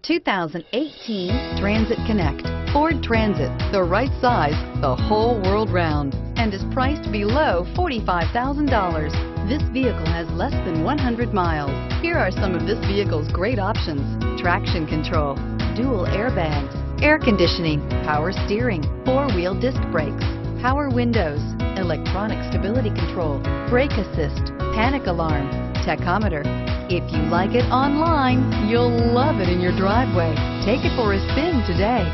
2018 Transit Connect. Ford Transit, the right size the whole world round, and is priced below $45,000. This vehicle has less than 100 miles. Here are some of this vehicle's great options: traction control, dual airbags, air conditioning, power steering, four-wheel disc brakes, power windows, electronic stability control, brake assist, panic alarm, tachometer. If you like it online, you'll love it in your driveway. Take it for a spin today.